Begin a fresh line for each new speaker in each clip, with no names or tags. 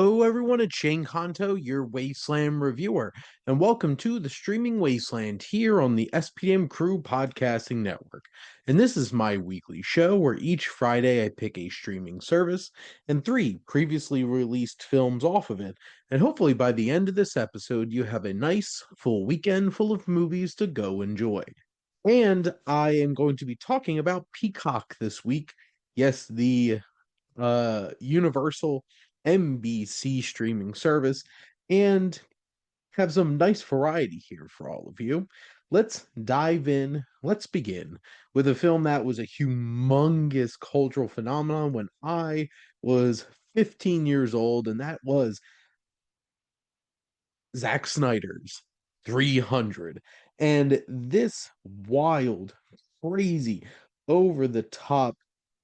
Hello, everyone. It's Shane Conto, your Wasteland reviewer, and welcome to the Streaming Wasteland here on the SPM Crew Podcasting Network. And this is my weekly show where each Friday I pick a streaming service and three previously released films off of it. And hopefully by the end of this episode, you have a nice full weekend full of movies to go enjoy. And I am going to be talking about Peacock this week. Yes, the Universal NBC streaming service, and have some nice variety here for all of you. Let's dive in. Let's begin with a film that was a humongous cultural phenomenon when I was 15 years old, and that was Zack Snyder's 300. And this wild, crazy, over the top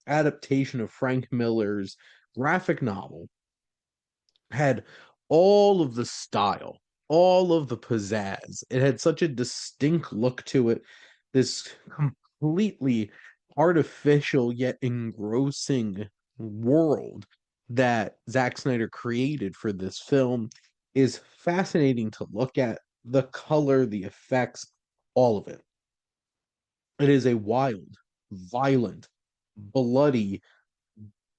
adaptation of Frank Miller's graphic novel had all of the style, all of the pizzazz. It had such a distinct look to it, this completely artificial yet engrossing world that Zack Snyder created for this film is fascinating to look at. The color, the effects, all of it. It is a wild, violent, bloody,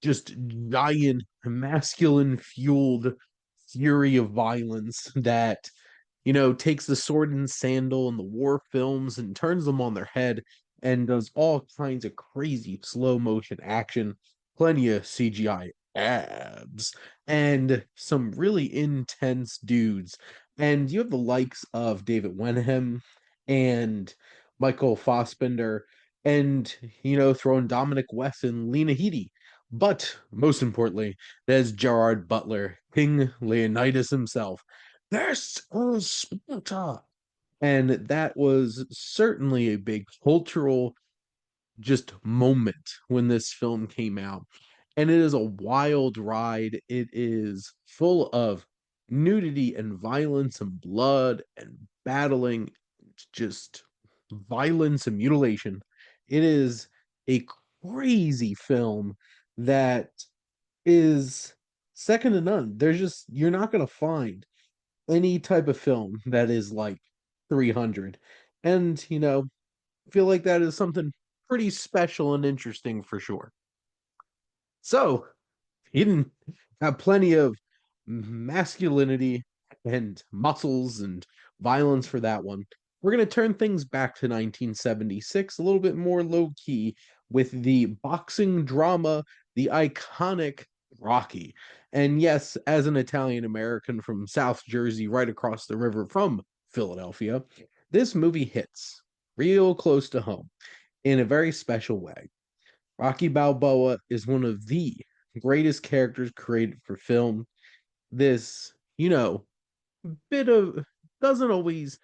just giant masculine fueled fury of violence that takes the sword and sandal and the war films and turns them on their head and does all kinds of crazy slow motion action, plenty of CGI abs, and some really intense dudes. And you have the likes of David Wenham and Michael Fassbender, and throwing Dominic West and Lena Headey. But most importantly, there's Gerard Butler, King Leonidas himself. This is Sparta. And that was certainly a big cultural just moment when this film came out. And it is a wild ride. It is full of nudity and violence and blood and battling, just violence and mutilation. It is a crazy film that is second to none. You're not going to find any type of film that is like 300. And, I feel like that is something pretty special and interesting for sure. So, Eden have plenty of masculinity and muscles and violence for that one. We're going to turn things back to 1976, a little bit more low key, with the boxing drama, the iconic Rocky. And yes, as an Italian American from South Jersey, right across the river from Philadelphia, this movie hits real close to home in a very special way. Rocky Balboa is one of the greatest characters created for film. This, bit of doesn't always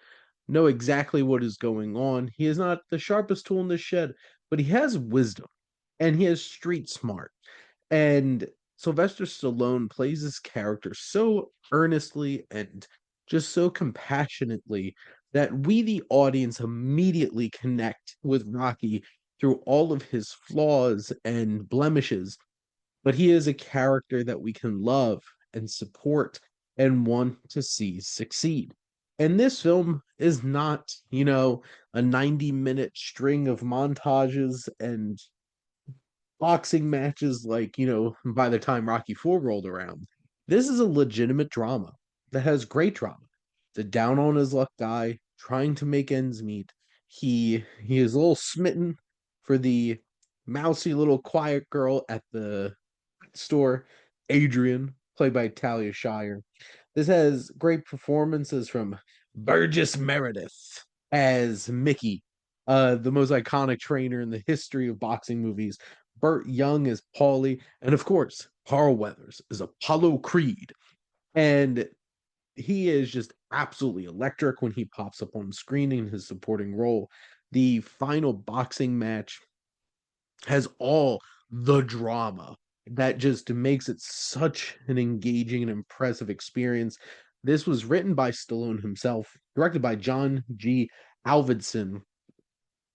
know exactly what is going on. He is not the sharpest tool in the shed, but he has wisdom and he has street smart. And Sylvester Stallone plays this character so earnestly and just so compassionately that we, the audience, immediately connect with Rocky through all of his flaws and blemishes. But he is a character that we can love and support and want to see succeed. And this film is not, a 90-minute string of montages and boxing matches like, by the time Rocky 4 rolled around. This is a legitimate drama that has great drama. The down on his luck guy trying to make ends meet. He is a little smitten for the mousy little quiet girl at the store, Adrian, played by Talia Shire. This has great performances from Burgess Meredith as Mickey, the most iconic trainer in the history of boxing movies. Burt Young as Paulie, and of course, Carl Weathers is Apollo Creed. And he is just absolutely electric when he pops up on screen in his supporting role. The final boxing match has all the drama that just makes it such an engaging and impressive experience. This was written by Stallone himself, directed by John G. Alvidson,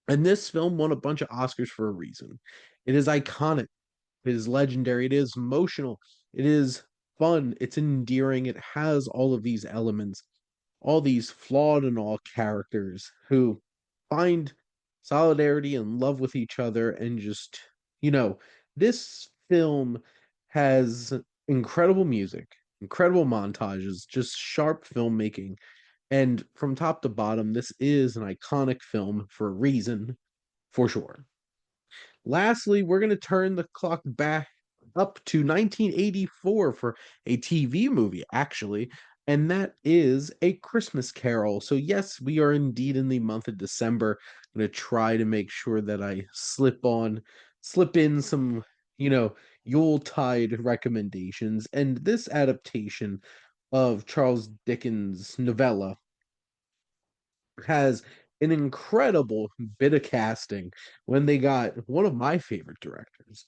and this film won a bunch of Oscars for a reason. It is iconic, it is legendary, it is emotional, it is fun, it's endearing, it has all of these elements, all these flawed and all characters who find solidarity and love with each other and just, you know, this film has incredible music, incredible montages, just sharp filmmaking, and from top to bottom, this is an iconic film for a reason, for sure. Lastly, we're going to turn the clock back up to 1984 for a TV movie, actually, and that is A Christmas Carol. So, yes, we are indeed in the month of December. I'm going to try to make sure that I slip in some, Yuletide recommendations. And this adaptation of Charles Dickens' novella has an incredible bit of casting when they got one of my favorite directors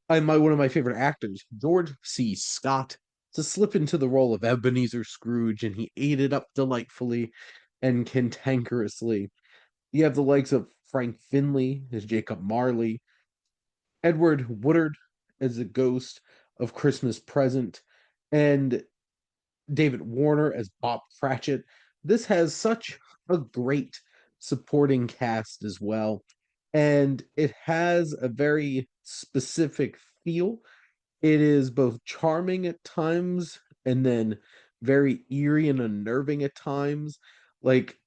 and my one of my favorite actors, George C. Scott, to slip into the role of Ebenezer Scrooge, and he ate it up delightfully and cantankerously. You have the likes of Frank Finley as Jacob Marley, Edward Woodard as the ghost of Christmas Present, and David Warner as Bob Cratchit. This has such a great supporting cast as well. And it has a very specific feel. It is both charming at times and then very eerie and unnerving at times. Like,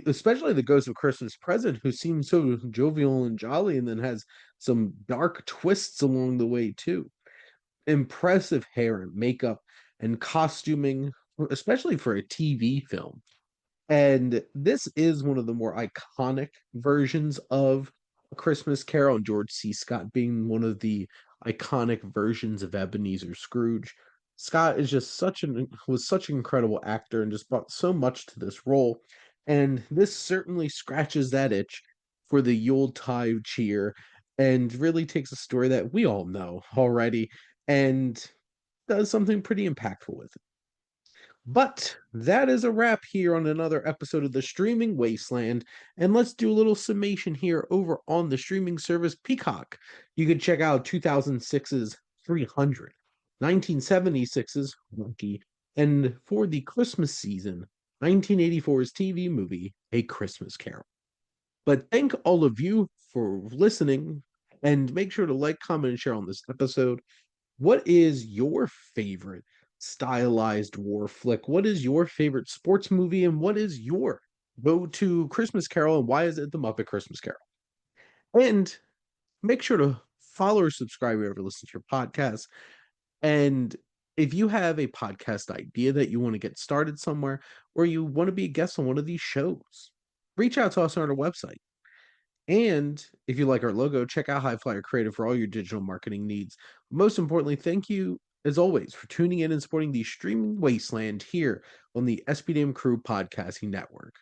especially the Ghost of Christmas Present, who seems so jovial and jolly and then has some dark twists along the way, too. Impressive hair and makeup and costuming, especially for a TV film. And this is one of the more iconic versions of A Christmas Carol, and George C. Scott being one of the iconic versions of Ebenezer Scrooge. Scott is just such an incredible actor and just brought so much to this role. And this certainly scratches that itch for the Yuletide cheer and really takes a story that we all know already and does something pretty impactful with it. But that is a wrap here on another episode of the Streaming Wasteland. And let's do a little summation here over on the streaming service Peacock. You can check out 2006's 300, 1976's Lucky, and for the Christmas season, 1984's TV movie A Christmas Carol. But thank all of you for listening, and make sure to like, comment, and share on this episode. What is your favorite stylized war flick? What is your favorite sports movie? And what is your go-to Christmas Carol? And why is it the Muppet Christmas Carol? And make sure to follow or subscribe wherever you listen to your podcast. And if you have a podcast idea that you want to get started somewhere, or you want to be a guest on one of these shows, reach out to us on our website. And if you like our logo, check out HiFlyer Creative for all your digital marketing needs. Most importantly, thank you, as always, for tuning in and supporting the Streaming Wasteland here on the SPDM Crew Podcasting Network.